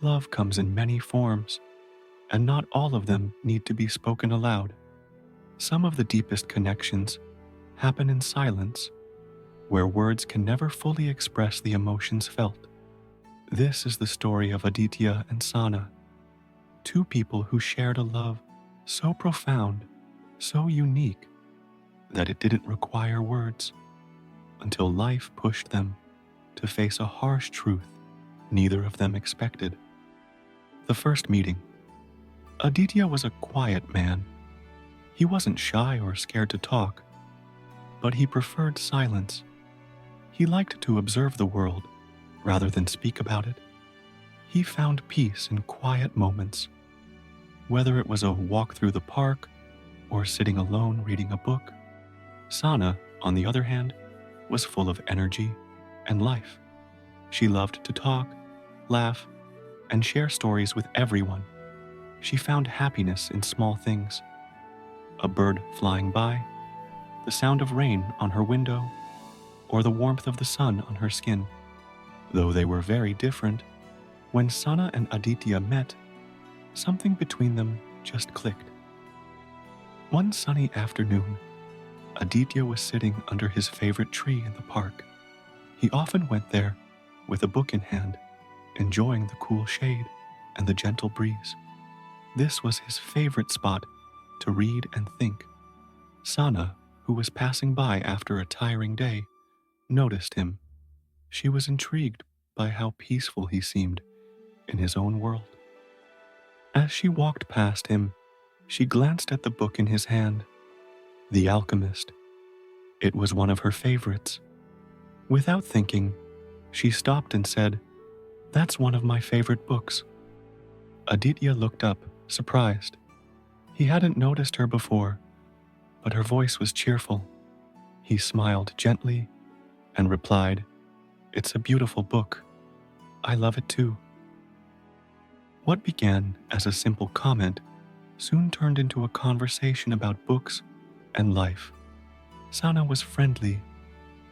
Love comes in many forms, and not all of them need to be spoken aloud. Some of the deepest connections happen in silence, where words can never fully express the emotions felt. This is the story of Aditya and Sana, two people who shared a love so profound, so unique, that it didn't require words until life pushed them to face a harsh truth neither of them expected. The first meeting. Aditya was a quiet man. He wasn't shy or scared to talk, but he preferred silence. He liked to observe the world rather than speak about it. He found peace in quiet moments, whether it was a walk through the park or sitting alone reading a book. Sana, on the other hand, was full of energy and life. She loved to talk, laugh, and share stories with everyone. She found happiness in small things: a bird flying by, the sound of rain on her window, or the warmth of the sun on her skin. Though they were very different, when Sana and Aditya met, something between them just clicked. One sunny afternoon, Aditya was sitting under his favorite tree in the park. He often went there with a book in hand, enjoying the cool shade and the gentle breeze. This was his favorite spot to read and think. Sana, who was passing by after a tiring day, noticed him. She was intrigued by how peaceful he seemed in his own world. As she walked past him, she glanced at the book in his hand, The Alchemist. It was one of her favorites. Without thinking, she stopped and said, "That's one of my favorite books." Aditya looked up, surprised. He hadn't noticed her before, but her voice was cheerful. He smiled gently and replied, "It's a beautiful book. I love it too." What began as a simple comment soon turned into a conversation about books and life. Sana was friendly,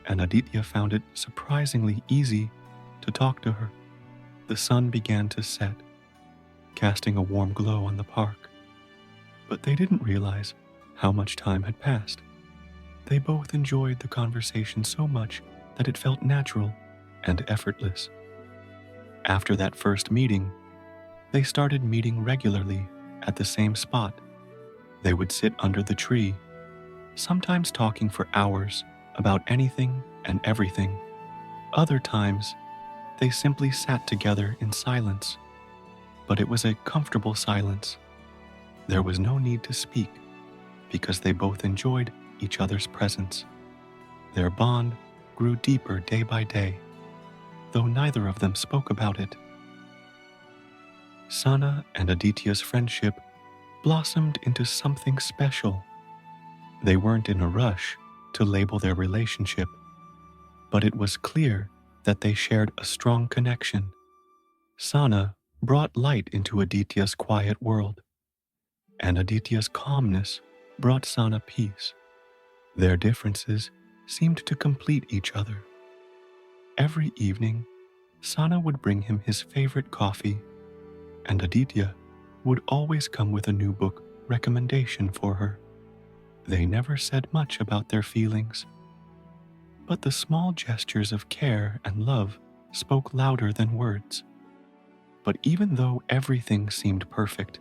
and Aditya found it surprisingly easy to talk to her. The sun began to set, casting a warm glow on the park, but they didn't realize how much time had passed. They both enjoyed the conversation so much that it felt natural and effortless. After that first meeting, they started meeting regularly at the same spot. They would sit under the tree, sometimes talking for hours about anything and everything. Other times, they simply sat together in silence, but it was a comfortable silence. There was no need to speak because they both enjoyed each other's presence. Their bond grew deeper day by day, though neither of them spoke about it. Sana and Aditya's friendship blossomed into something special. They weren't in a rush to label their relationship, but it was clear that they shared a strong connection. Sana brought light into Aditya's quiet world, and Aditya's calmness brought Sana peace. Their differences seemed to complete each other. Every evening, Sana would bring him his favorite coffee, and Aditya would always come with a new book recommendation for her. They never said much about their feelings, but the small gestures of care and love spoke louder than words. But even though everything seemed perfect,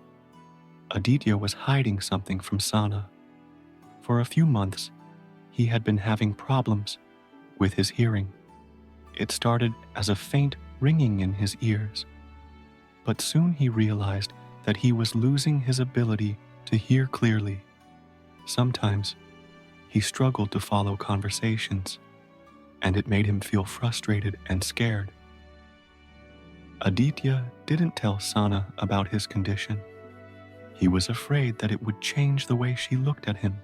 Aditya was hiding something from Sana. For a few months, he had been having problems with his hearing. It started as a faint ringing in his ears, but soon he realized that he was losing his ability to hear clearly. Sometimes, he struggled to follow conversations, and it made him feel frustrated and scared. Aditya didn't tell Sana about his condition. He was afraid that it would change the way she looked at him.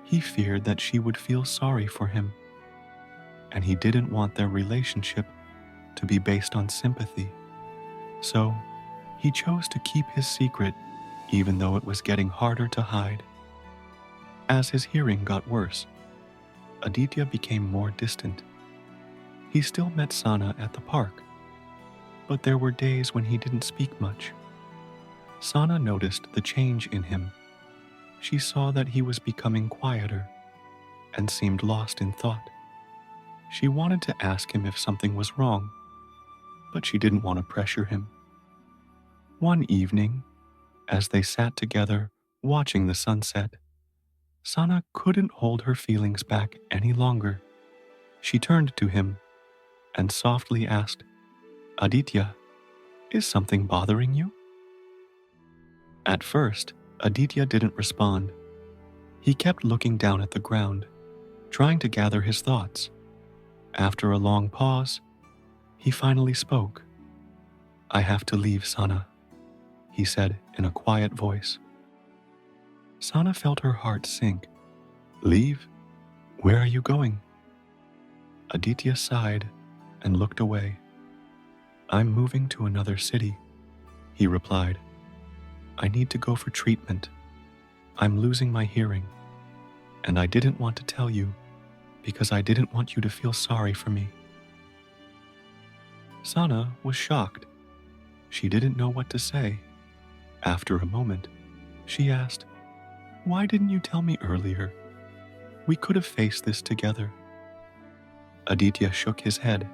He feared that she would feel sorry for him, and he didn't want their relationship to be based on sympathy. So, he chose to keep his secret, even though it was getting harder to hide. As his hearing got worse, Aditya became more distant. He still met Sana at the park, but there were days when he didn't speak much. Sana noticed the change in him. She saw that he was becoming quieter and seemed lost in thought. She wanted to ask him if something was wrong, but she didn't want to pressure him. One evening, as they sat together watching the sunset, Sana couldn't hold her feelings back any longer. She turned to him and softly asked, "Aditya, is something bothering you?" At first, Aditya didn't respond. He kept looking down at the ground, trying to gather his thoughts. After a long pause, he finally spoke. "I have to leave, Sana," he said in a quiet voice. Sana felt her heart sink. "Leave? Where are you going?" Aditya sighed and looked away. "I'm moving to another city," he replied. "I need to go for treatment. I'm losing my hearing, and I didn't want to tell you because I didn't want you to feel sorry for me." Sana was shocked. She didn't know what to say. After a moment, she asked, "Why didn't you tell me earlier? We could have faced this together." Aditya shook his head.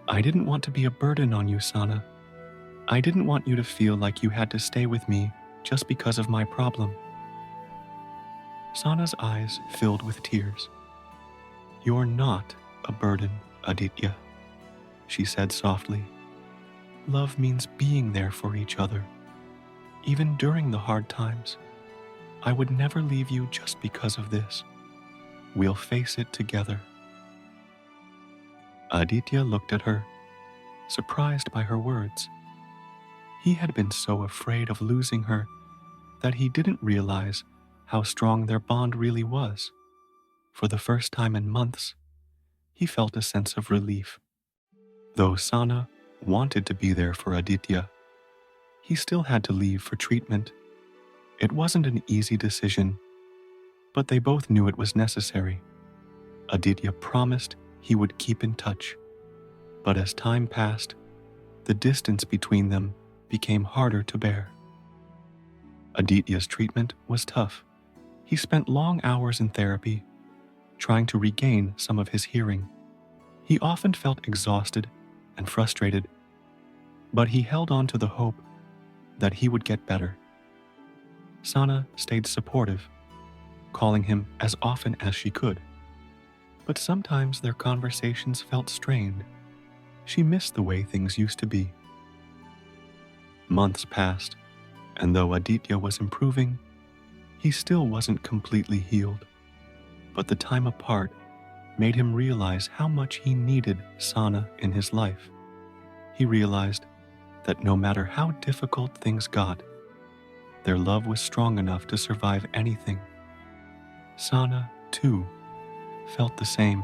"I didn't want to be a burden on you, Sana. I didn't want you to feel like you had to stay with me just because of my problem." Sana's eyes filled with tears. "You're not a burden, Aditya," she said softly. "Love means being there for each other, even during the hard times. I would never leave you just because of this. We'll face it together." Aditya looked at her, surprised by her words. He had been so afraid of losing her that he didn't realize how strong their bond really was. For the first time in months, he felt a sense of relief. Though Sana wanted to be there for Aditya, he still had to leave for treatment. It wasn't an easy decision, but they both knew it was necessary. Aditya promised he would keep in touch, but as time passed, the distance between them became harder to bear. Aditya's treatment was tough. He spent long hours in therapy, trying to regain some of his hearing. He often felt exhausted and frustrated, but he held on to the hope that he would get better. Sana stayed supportive, calling him as often as she could. But sometimes their conversations felt strained. She missed the way things used to be. Months passed, and though Aditya was improving, he still wasn't completely healed. But the time apart made him realize how much he needed Sana in his life. He realized that no matter how difficult things got, their love was strong enough to survive anything. Sana, too, felt the same.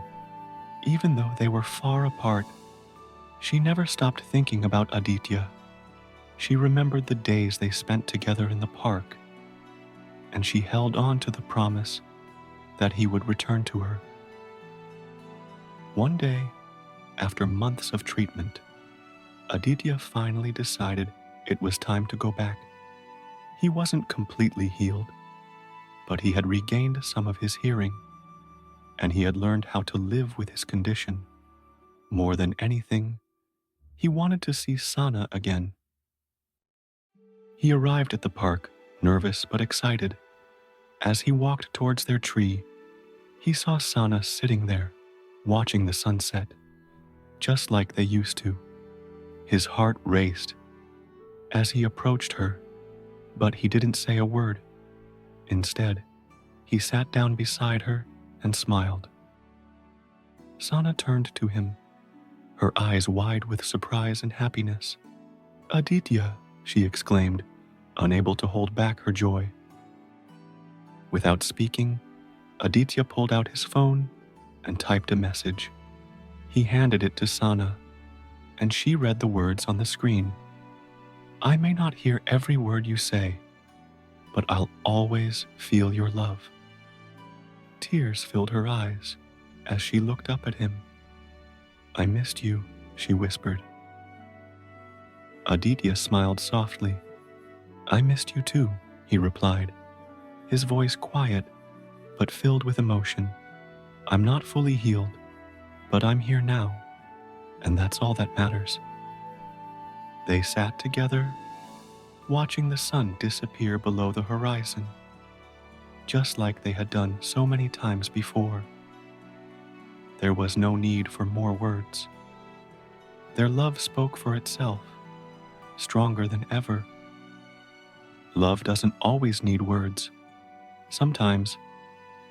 Even though they were far apart, she never stopped thinking about Aditya. She remembered the days they spent together in the park, and she held on to the promise that he would return to her. One day, after months of treatment, Aditya finally decided it was time to go back. He wasn't completely healed, but he had regained some of his hearing, and he had learned how to live with his condition. More than anything, he wanted to see Sana again. He arrived at the park, nervous but excited. As he walked towards their tree, he saw Sana sitting there, watching the sunset, just like they used to. His heart raced as he approached her, but he didn't say a word. Instead, he sat down beside her and smiled. Sana turned to him, her eyes wide with surprise and happiness. "Aditya," she exclaimed, unable to hold back her joy. Without speaking, Aditya pulled out his phone and typed a message. He handed it to Sana, and she read the words on the screen. "I may not hear every word you say, but I'll always feel your love." Tears filled her eyes as she looked up at him. "I missed you," she whispered. Aditya smiled softly. I missed you too, he replied, his voice quiet but filled with emotion. I'm not fully healed, but I'm here now, and that's all that matters. They sat together, watching the sun disappear below the horizon, just like they had done so many times before. There was no need for more words. Their love spoke for itself, stronger than ever. Love doesn't always need words. Sometimes,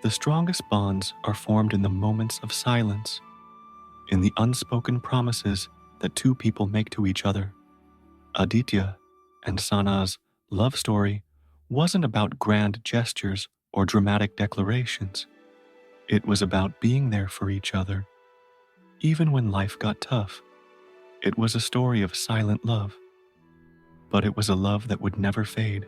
the strongest bonds are formed in the moments of silence, in the unspoken promises that two people make to each other. Aditya and Sana's love story wasn't about grand gestures or dramatic declarations. It was about being there for each other, even when life got tough. It was a story of silent love, but it was a love that would never fade.